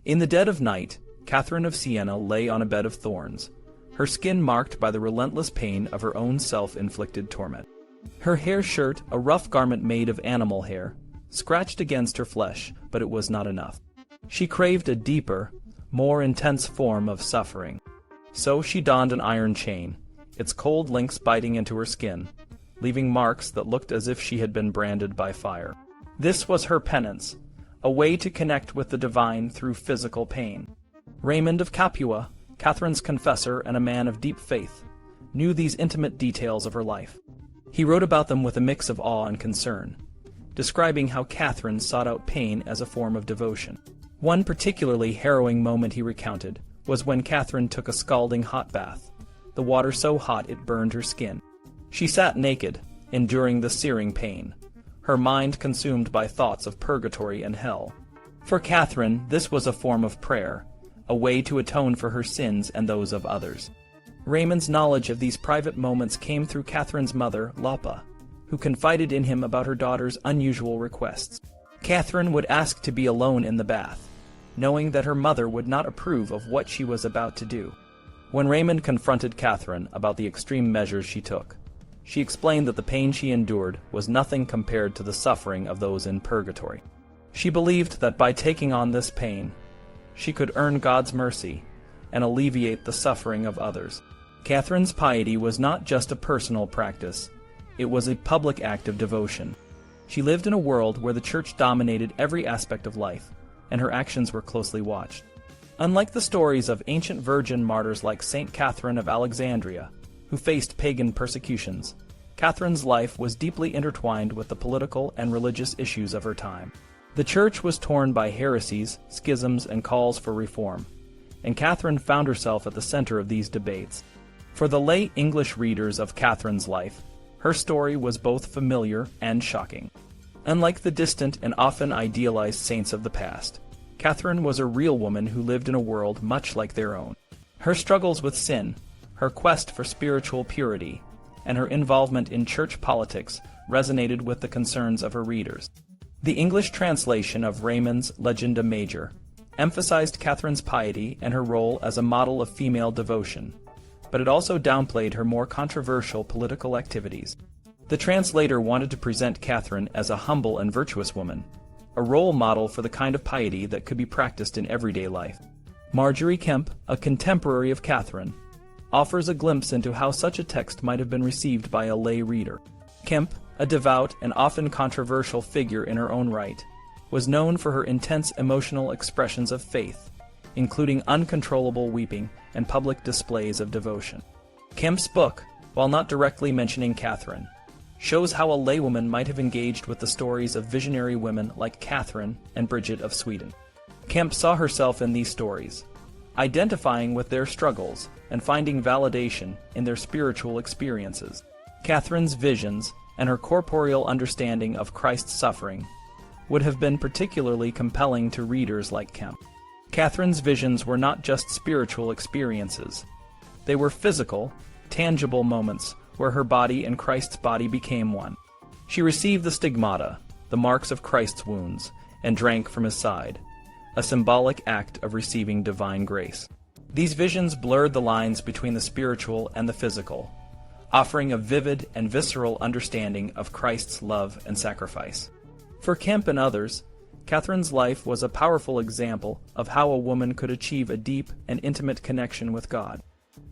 In the dead of night, Catherine of Siena lay on a bed of thorns, her skin marked by the relentless pain of her own self-inflicted torment. Her hair shirt, a rough garment made of animal hair, scratched against her flesh, but it was not enough. She craved a deeper, more intense form of suffering. So she donned an iron chain, its cold links biting into her skin, leaving marks that looked as if she had been branded by fire. This was her penance, a way to connect with the divine through physical pain. Raymond of Capua, Catherine's confessor and a man of deep faith, knew these intimate details of her life. He wrote about them with a mix of awe and concern, describing how Catherine sought out pain as a form of devotion. One particularly harrowing moment he recounted was when Catherine took a scalding hot bath, the water so hot it burned her skin. She sat naked, enduring the searing pain, her mind consumed by thoughts of purgatory and hell. For Catherine, this was a form of prayer, a way to atone for her sins and those of others. Raymond's knowledge of these private moments came through Catherine's mother, Lopa, who confided in him about her daughter's unusual requests. Catherine would ask to be alone in the bath, knowing that her mother would not approve of what she was about to do. When Raymond confronted Catherine about the extreme measures she took, she explained that the pain she endured was nothing compared to the suffering of those in purgatory. She believed that by taking on this pain, she could earn God's mercy and alleviate the suffering of others. Catherine's piety was not just a personal practice, it was a public act of devotion. She lived in a world where the church dominated every aspect of life, and her actions were closely watched. Unlike the stories of ancient virgin martyrs like Saint Catherine of Alexandria, who faced pagan persecutions, Catherine's life was deeply intertwined with the political and religious issues of her time. The church was torn by heresies, schisms, and calls for reform, and Catherine found herself at the center of these debates. For the lay English readers of Catherine's life, her story was both familiar and shocking. Unlike the distant and often idealized saints of the past, Catherine was a real woman who lived in a world much like their own. Her struggles with sin, her quest for spiritual purity, and her involvement in church politics resonated with the concerns of her readers. The English translation of Raymond's Legenda Major emphasized Catherine's piety and her role as a model of female devotion, but it also downplayed her more controversial political activities. The translator wanted to present Catherine as a humble and virtuous woman, a role model for the kind of piety that could be practiced in everyday life. Margery Kempe, a contemporary of Catherine, offers a glimpse into how such a text might have been received by a lay reader. Kempe, a devout and often controversial figure in her own right, was known for her intense emotional expressions of faith, including uncontrollable weeping and public displays of devotion. Kempe's book, while not directly mentioning Catherine, shows how a laywoman might have engaged with the stories of visionary women like Catherine and Bridget of Sweden. Kempe saw herself in these stories, identifying with their struggles and finding validation in their spiritual experiences. Catherine's visions and her corporeal understanding of Christ's suffering would have been particularly compelling to readers like Kempe. Catherine's visions were not just spiritual experiences. They were physical, tangible moments where her body and Christ's body became one. She received the stigmata, the marks of Christ's wounds, and drank from his side, a symbolic act of receiving divine grace. These visions blurred the lines between the spiritual and the physical, offering a vivid and visceral understanding of Christ's love and sacrifice. For Kempe and others, Catherine's life was a powerful example of how a woman could achieve a deep and intimate connection with God.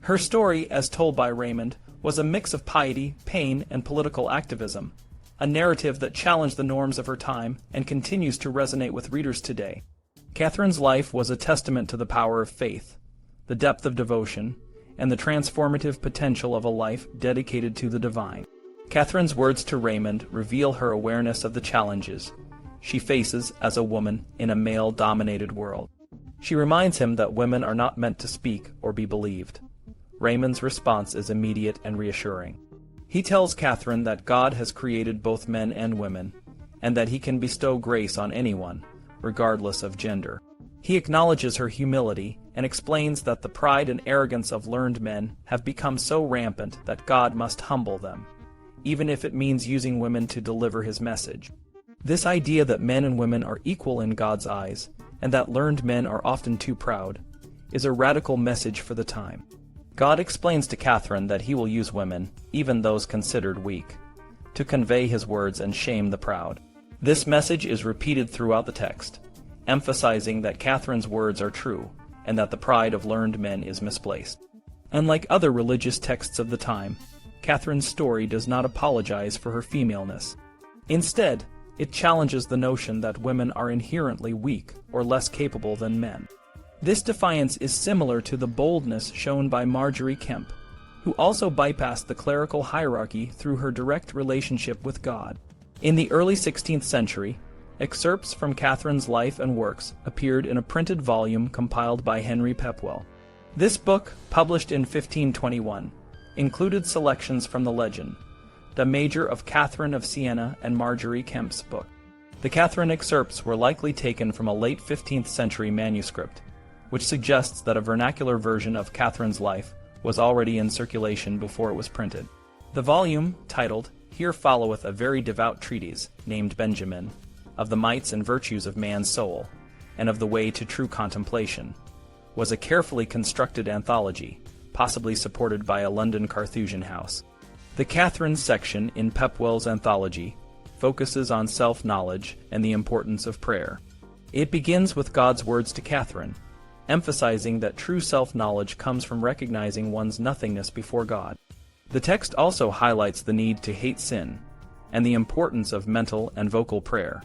Her story, as told by Raymond, was a mix of piety, pain, and political activism, a narrative that challenged the norms of her time and continues to resonate with readers today. Catherine's life was a testament to the power of faith, the depth of devotion, and the transformative potential of a life dedicated to the divine. Catherine's words to Raymond reveal her awareness of the challenges she faces as a woman in a male-dominated world. She reminds him that women are not meant to speak or be believed. Raymond's response is immediate and reassuring. He tells Catherine that God has created both men and women, and that he can bestow grace on anyone, regardless of gender. He acknowledges her humility and explains that the pride and arrogance of learned men have become so rampant that God must humble them, even if it means using women to deliver his message. This idea that men and women are equal in God's eyes and that learned men are often too proud, is a radical message for the time. God explains to Catherine that he will use women, even those considered weak, to convey his words and shame the proud. This message is repeated throughout the text, emphasizing that Catherine's words are true and that the pride of learned men is misplaced. Unlike other religious texts of the time, Catherine's story does not apologize for her femaleness. Instead, it challenges the notion that women are inherently weak or less capable than men. This defiance is similar to the boldness shown by Margery Kempe, who also bypassed the clerical hierarchy through her direct relationship with God. In the early 16th century, excerpts from Catherine's life and works appeared in a printed volume compiled by Henry Pepwell. This book, published in 1521, included selections from the legend, the Major of Catherine of Siena and Margery Kempe's book. The Catherine excerpts were likely taken from a late 15th century manuscript, which suggests that a vernacular version of Catherine's life was already in circulation before it was printed. The volume, titled "Here Followeth a Very Devout Treatise, named Benjamin, of the Mights and Virtues of Man's Soul, and of the Way to True Contemplation," was a carefully constructed anthology, possibly supported by a London Carthusian house. The Catherine section in Pepwell's anthology focuses on self-knowledge and the importance of prayer. It begins with God's words to Catherine, emphasizing that true self-knowledge comes from recognizing one's nothingness before God. The text also highlights the need to hate sin and the importance of mental and vocal prayer.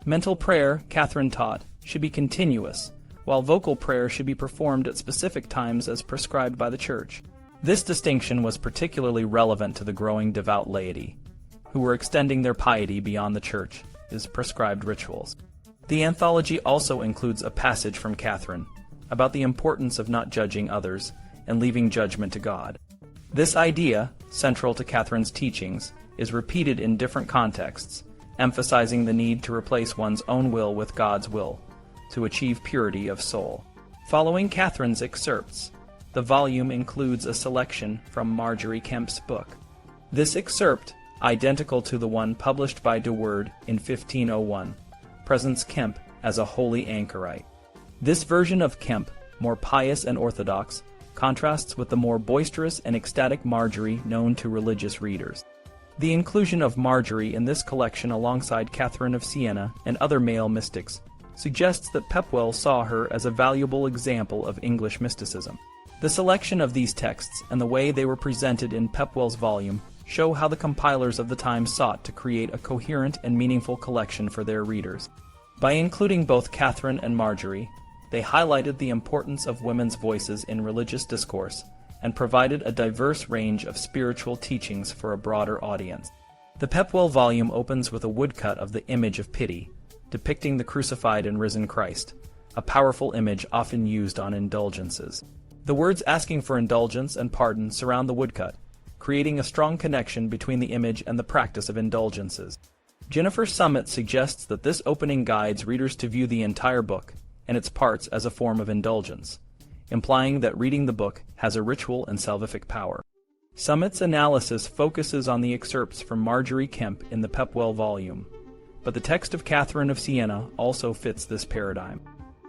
Mental prayer, Catherine taught, should be continuous, while vocal prayer should be performed at specific times as prescribed by the Church. This distinction was particularly relevant to the growing devout laity, who were extending their piety beyond the Church's prescribed rituals. The anthology also includes a passage from Catherine about the importance of not judging others and leaving judgment to God. This idea, central to Catherine's teachings, is repeated in different contexts, emphasizing the need to replace one's own will with God's will to achieve purity of soul. Following Catherine's excerpts, the volume includes a selection from Margery Kempe's book. This excerpt, identical to the one published by De Worde in 1501, presents Kempe as a holy anchorite. This version of Kempe, more pious and orthodox, contrasts with the more boisterous and ecstatic Margery known to religious readers. The inclusion of Margery in this collection alongside Catherine of Siena and other male mystics suggests that Pepwell saw her as a valuable example of English mysticism. The selection of these texts and the way they were presented in Pepwell's volume show how the compilers of the time sought to create a coherent and meaningful collection for their readers. By including both Catherine and Margery, they highlighted the importance of women's voices in religious discourse and provided a diverse range of spiritual teachings for a broader audience. The Pepwell volume opens with a woodcut of the image of pity, depicting the crucified and risen Christ, a powerful image often used on indulgences. The words asking for indulgence and pardon surround the woodcut, creating a strong connection between the image and the practice of indulgences. Jennifer Summit suggests that this opening guides readers to view the entire book and its parts as a form of indulgence, implying that reading the book has a ritual and salvific power. Summit's analysis focuses on the excerpts from Margery Kempe in the Pepwell volume, but the text of Catherine of Siena also fits this paradigm.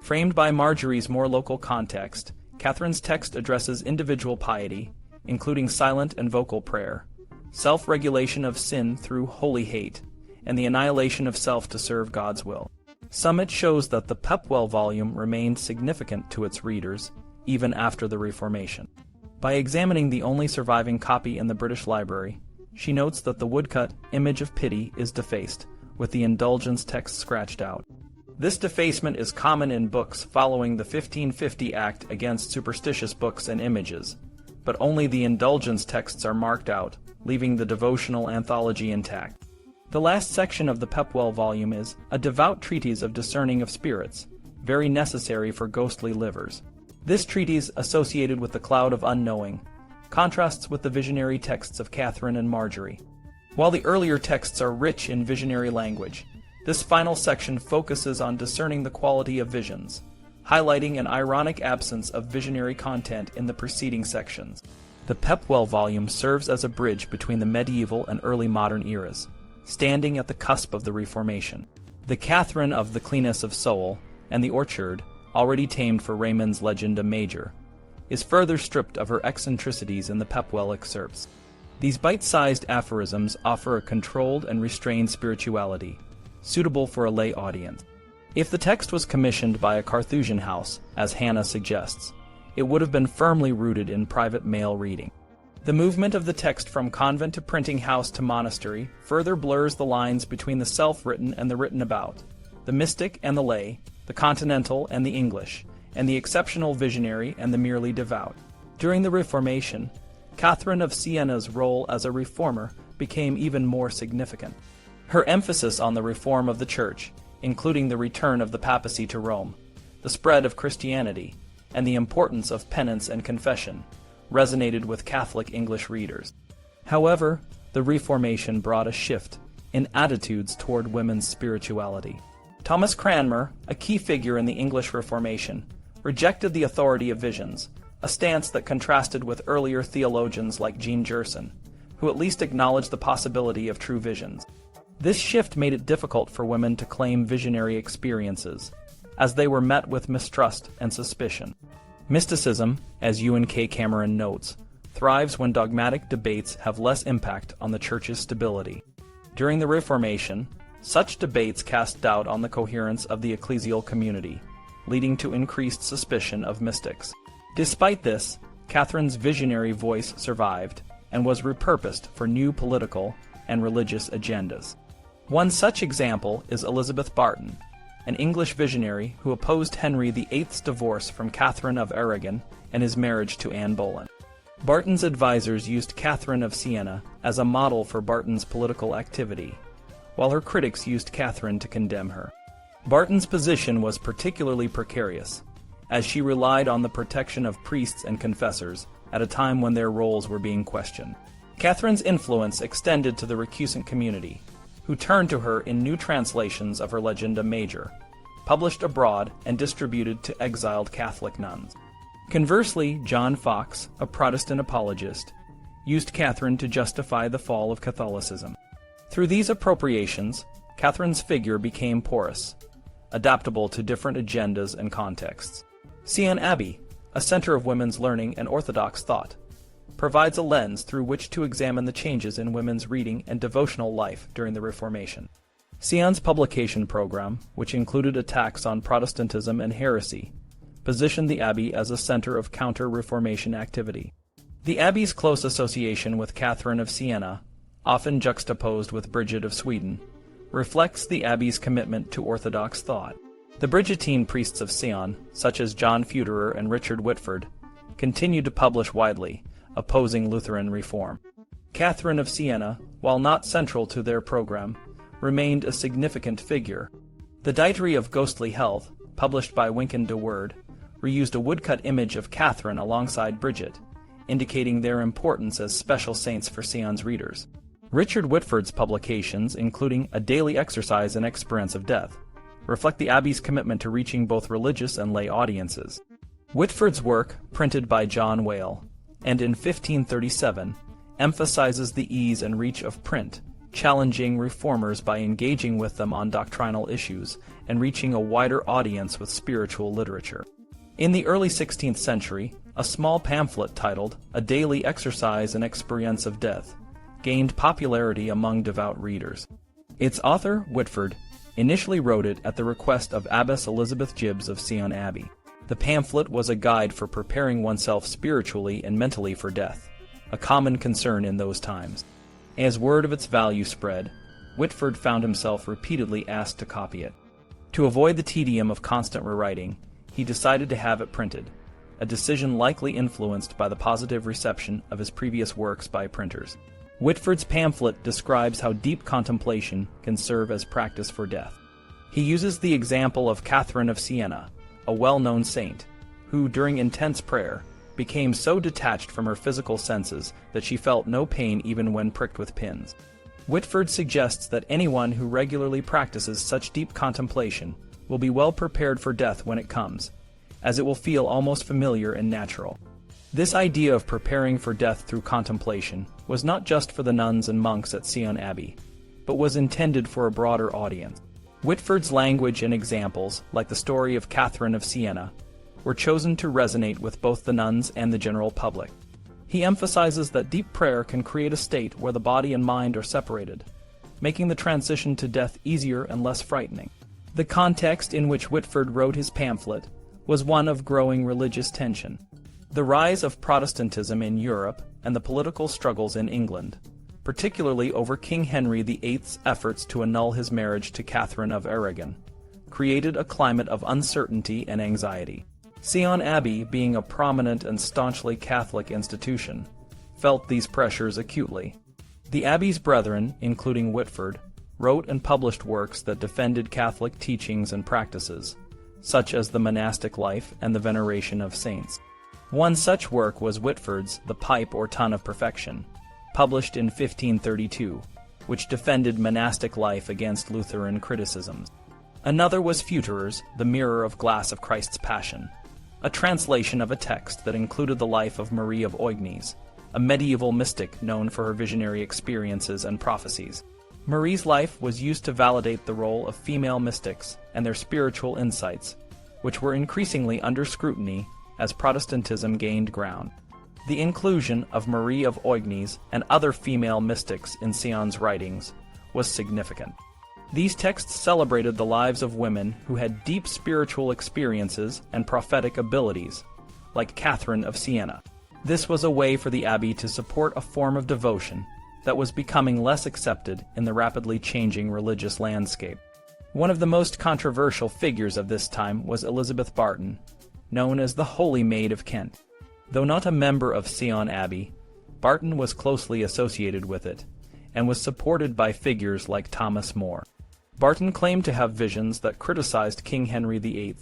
Framed by Margery's more local context, Catherine's text addresses individual piety, including silent and vocal prayer, self-regulation of sin through holy hate, and the annihilation of self to serve God's will. Summit shows that the Pepwell volume remained significant to its readers, even after the Reformation. By examining the only surviving copy in the British Library, she notes that the woodcut image of pity is defaced, with the indulgence text scratched out. This defacement is common in books following the 1550 Act against superstitious books and images, but only the indulgence texts are marked out, leaving the devotional anthology intact. The last section of the Pepwell volume is a devout treatise of discerning of spirits, very necessary for ghostly livers. This treatise, associated with the cloud of unknowing, contrasts with the visionary texts of Catherine and Margery. While the earlier texts are rich in visionary language, this final section focuses on discerning the quality of visions, highlighting an ironic absence of visionary content in the preceding sections. The Pepwell volume serves as a bridge between the medieval and early modern eras, standing at the cusp of the Reformation. The Catherine of the Cleanness of Soul and the orchard, already tamed for Raymond's Legenda Major, is further stripped of her eccentricities in the Pepwell excerpts. These bite-sized aphorisms offer a controlled and restrained spirituality, suitable for a lay audience. If the text was commissioned by a Carthusian house, as Hannah suggests, it would have been firmly rooted in private male reading. The movement of the text from convent to printing house to monastery further blurs the lines between the self-written and the written about, the mystic and the lay, the continental and the English, and the exceptional visionary and the merely devout. During the Reformation, Catherine of Siena's role as a reformer became even more significant. Her emphasis on the reform of the Church, including the return of the papacy to Rome, the spread of Christianity, and the importance of penance and confession, resonated with Catholic English readers. However, the Reformation brought a shift in attitudes toward women's spirituality. Thomas Cranmer, a key figure in the English Reformation, rejected the authority of visions, a stance that contrasted with earlier theologians like Jean Gerson, who at least acknowledged the possibility of true visions. This shift made it difficult for women to claim visionary experiences, as they were met with mistrust and suspicion. Mysticism, as Ewan K. Cameron notes, thrives when dogmatic debates have less impact on the Church's stability. During the Reformation, such debates cast doubt on the coherence of the ecclesial community, leading to increased suspicion of mystics. Despite this, Catherine's visionary voice survived and was repurposed for new political and religious agendas. One such example is Elizabeth Barton, an English visionary who opposed Henry VIII's divorce from Catherine of Aragon and his marriage to Anne Boleyn. Barton's advisors used Catherine of Siena as a model for Barton's political activity, while her critics used Catherine to condemn her. Barton's position was particularly precarious, as she relied on the protection of priests and confessors at a time when their roles were being questioned. Catherine's influence extended to the recusant community, who turned to her in new translations of her Legenda Major, published abroad and distributed to exiled Catholic nuns. Conversely, John Fox, a Protestant apologist, used Catherine to justify the fall of Catholicism. Through these appropriations, Catherine's figure became porous, adaptable to different agendas and contexts. Siena Abbey, a center of women's learning and orthodox thought, provides a lens through which to examine the changes in women's reading and devotional life during the Reformation. Siena's publication program, which included attacks on Protestantism and heresy, positioned the Abbey as a center of counter-Reformation activity. The Abbey's close association with Catherine of Siena, often juxtaposed with Bridget of Sweden, reflects the Abbey's commitment to orthodox thought. The Brigittine priests of Sion, such as John Feuderer and Richard Whitford, continued to publish widely, opposing Lutheran reform. Catherine of Siena, while not central to their program, remained a significant figure. The Dietary of Ghostly Health, published by Wynkyn de Worde, reused a woodcut image of Catherine alongside Bridget, indicating their importance as special saints for Sion's readers. Richard Whitford's publications, including A Daily Exercise and Experience of Death, reflect the Abbey's commitment to reaching both religious and lay audiences. Whitford's work, printed by John Whale, and in 1537, emphasizes the ease and reach of print, challenging reformers by engaging with them on doctrinal issues and reaching a wider audience with spiritual literature. In the early 16th century, a small pamphlet titled A Daily Exercise and Experience of Death gained popularity among devout readers. Its author, Whitford, initially wrote it at the request of Abbess Elizabeth Gibbs of Sion Abbey. The pamphlet was a guide for preparing oneself spiritually and mentally for death, a common concern in those times. As word of its value spread, Whitford found himself repeatedly asked to copy it. To avoid the tedium of constant rewriting, he decided to have it printed, a decision likely influenced by the positive reception of his previous works by printers. Whitford's pamphlet describes how deep contemplation can serve as practice for death. He uses the example of Catherine of Siena, a well-known saint, who, during intense prayer, became so detached from her physical senses that she felt no pain even when pricked with pins. Whitford suggests that anyone who regularly practices such deep contemplation will be well prepared for death when it comes, as it will feel almost familiar and natural. This idea of preparing for death through contemplation was not just for the nuns and monks at Sion Abbey, but was intended for a broader audience. Whitford's language and examples, like the story of Catherine of Siena, were chosen to resonate with both the nuns and the general public. He emphasizes that deep prayer can create a state where the body and mind are separated, making the transition to death easier and less frightening. The context in which Whitford wrote his pamphlet was one of growing religious tension. The rise of Protestantism in Europe and the political struggles in England, particularly over King Henry VIII's efforts to annul his marriage to Catherine of Aragon, created a climate of uncertainty and anxiety. Sion Abbey, being a prominent and staunchly Catholic institution, felt these pressures acutely. The Abbey's brethren, including Whitford, wrote and published works that defended Catholic teachings and practices, such as the monastic life and the veneration of saints. One such work was Whitford's The Pipe or Tun of Perfection, published in 1532, which defended monastic life against Lutheran criticisms. Another was Futerer's The Mirror of Glass of Christ's Passion, a translation of a text that included the life of Marie of Oignies, a medieval mystic known for her visionary experiences and prophecies. Marie's life was used to validate the role of female mystics and their spiritual insights, which were increasingly under scrutiny as Protestantism gained ground. The inclusion of Marie of Oignies and other female mystics in Sion's writings was significant. These texts celebrated the lives of women who had deep spiritual experiences and prophetic abilities, like Catherine of Siena. This was a way for the Abbey to support a form of devotion that was becoming less accepted in the rapidly changing religious landscape. One of the most controversial figures of this time was Elizabeth Barton, known as the Holy Maid of Kent. Though not a member of Sion Abbey, Barton was closely associated with it, and was supported by figures like Thomas More. Barton claimed to have visions that criticized King Henry VIII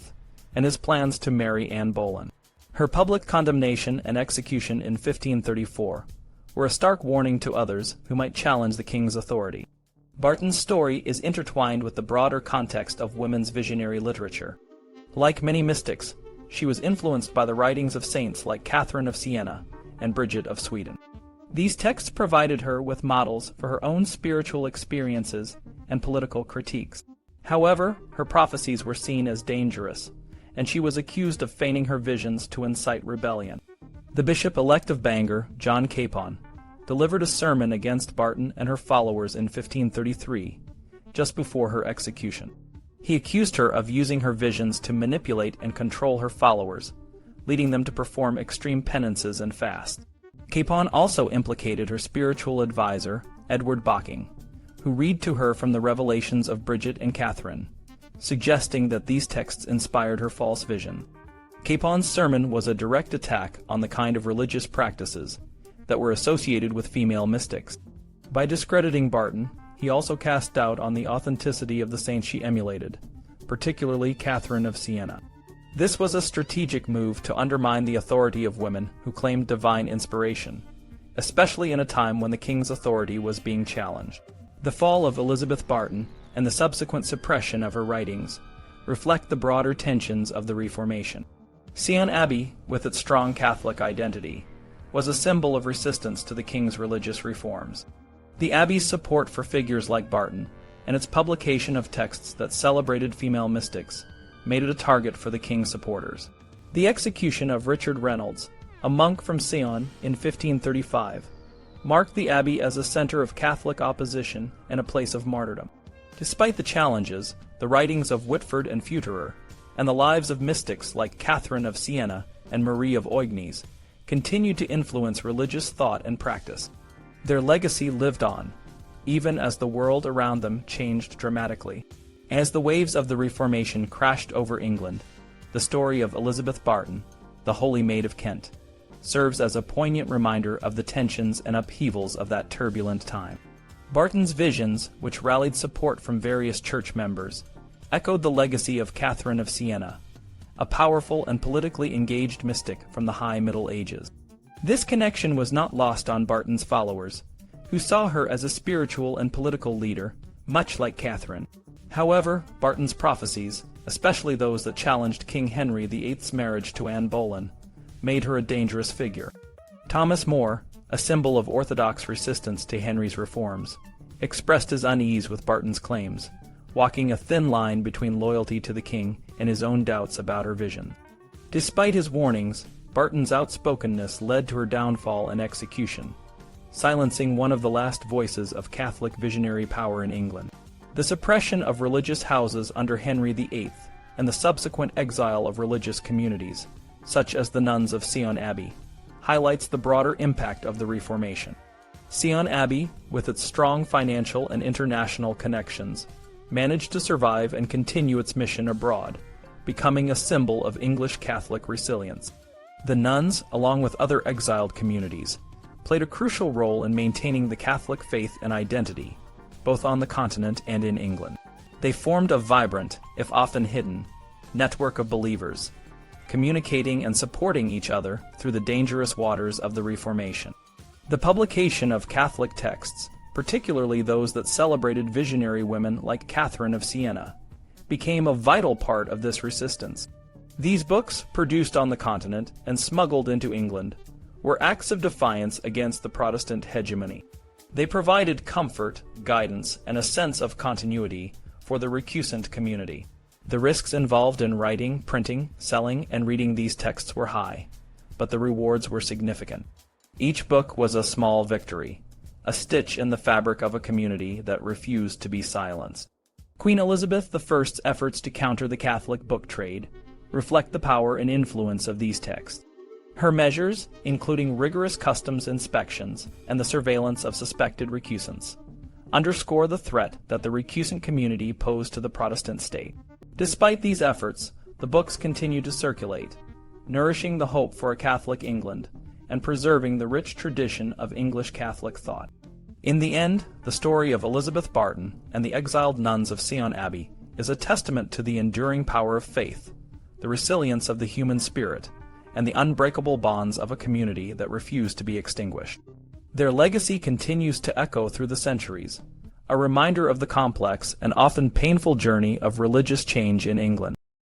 and his plans to marry Anne Boleyn. Her public condemnation and execution in 1534 were a stark warning to others who might challenge the king's authority. Barton's story is intertwined with the broader context of women's visionary literature. Like many mystics, she was influenced by the writings of saints like Catherine of Siena and Bridget of Sweden. These texts provided her with models for her own spiritual experiences and political critiques. However, her prophecies were seen as dangerous, and she was accused of feigning her visions to incite rebellion. The bishop-elect of Bangor, John Capon, delivered a sermon against Barton and her followers in 1533, just before her execution. He accused her of using her visions to manipulate and control her followers, leading them to perform extreme penances and fasts. Capon also implicated her spiritual advisor, Edward Bocking, who read to her from the revelations of Bridget and Catherine, suggesting that these texts inspired her false vision. Capon's sermon was a direct attack on the kind of religious practices that were associated with female mystics. By discrediting Barton, he also cast doubt on the authenticity of the saints she emulated, particularly Catherine of Siena. This was a strategic move to undermine the authority of women who claimed divine inspiration, especially in a time when the king's authority was being challenged. The fall of Elizabeth Barton and the subsequent suppression of her writings reflect the broader tensions of the Reformation. Sion Abbey, with its strong Catholic identity, was a symbol of resistance to the king's religious reforms. The Abbey's support for figures like Barton and its publication of texts that celebrated female mystics made it a target for the king's supporters. The execution of Richard Reynolds, a monk from Sion, in 1535, marked the Abbey as a center of Catholic opposition and a place of martyrdom. Despite the challenges, the writings of Whitford and Futerer, and the lives of mystics like Catherine of Siena and Marie of Oignies, continued to influence religious thought and practice. Their legacy lived on, even as the world around them changed dramatically. As the waves of the Reformation crashed over England, the story of Elizabeth Barton, the Holy Maid of Kent, serves as a poignant reminder of the tensions and upheavals of that turbulent time. Barton's visions, which rallied support from various church members, echoed the legacy of Catherine of Siena, a powerful and politically engaged mystic from the High Middle Ages. This connection was not lost on Barton's followers, who saw her as a spiritual and political leader, much like Catherine. However, Barton's prophecies, especially those that challenged King Henry VIII's marriage to Anne Boleyn, made her a dangerous figure. Thomas More, a symbol of Orthodox resistance to Henry's reforms, expressed his unease with Barton's claims, walking a thin line between loyalty to the king and his own doubts about her vision. Despite his warnings, Barton's outspokenness led to her downfall and execution, silencing one of the last voices of Catholic visionary power in England. The suppression of religious houses under Henry VIII and the subsequent exile of religious communities, such as the nuns of Sion Abbey, highlights the broader impact of the Reformation. Sion Abbey, with its strong financial and international connections, managed to survive and continue its mission abroad, becoming a symbol of English Catholic resilience. The nuns, along with other exiled communities, played a crucial role in maintaining the Catholic faith and identity, both on the continent and in England. They formed a vibrant, if often hidden, network of believers, communicating and supporting each other through the dangerous waters of the Reformation. The publication of Catholic texts, particularly those that celebrated visionary women like Catherine of Siena, became a vital part of this resistance. These books, produced on the continent and smuggled into England, were acts of defiance against the Protestant hegemony. They provided comfort, guidance, and a sense of continuity for the recusant community. The risks involved in writing, printing, selling, and reading these texts were high, but the rewards were significant. Each book was a small victory, a stitch in the fabric of a community that refused to be silenced. Queen Elizabeth I's efforts to counter the Catholic book trade reflect the power and influence of these texts. Her measures, including rigorous customs inspections and the surveillance of suspected recusants, underscore the threat that the recusant community posed to the Protestant state. Despite these efforts, the books continue to circulate, nourishing the hope for a Catholic England and preserving the rich tradition of English Catholic thought. In the end, the story of Elizabeth Barton and the exiled nuns of Sion Abbey is a testament to the enduring power of faith, the resilience of the human spirit, and the unbreakable bonds of a community that refuse to be extinguished. Their legacy continues to echo through the centuries, a reminder of the complex and often painful journey of religious change in England.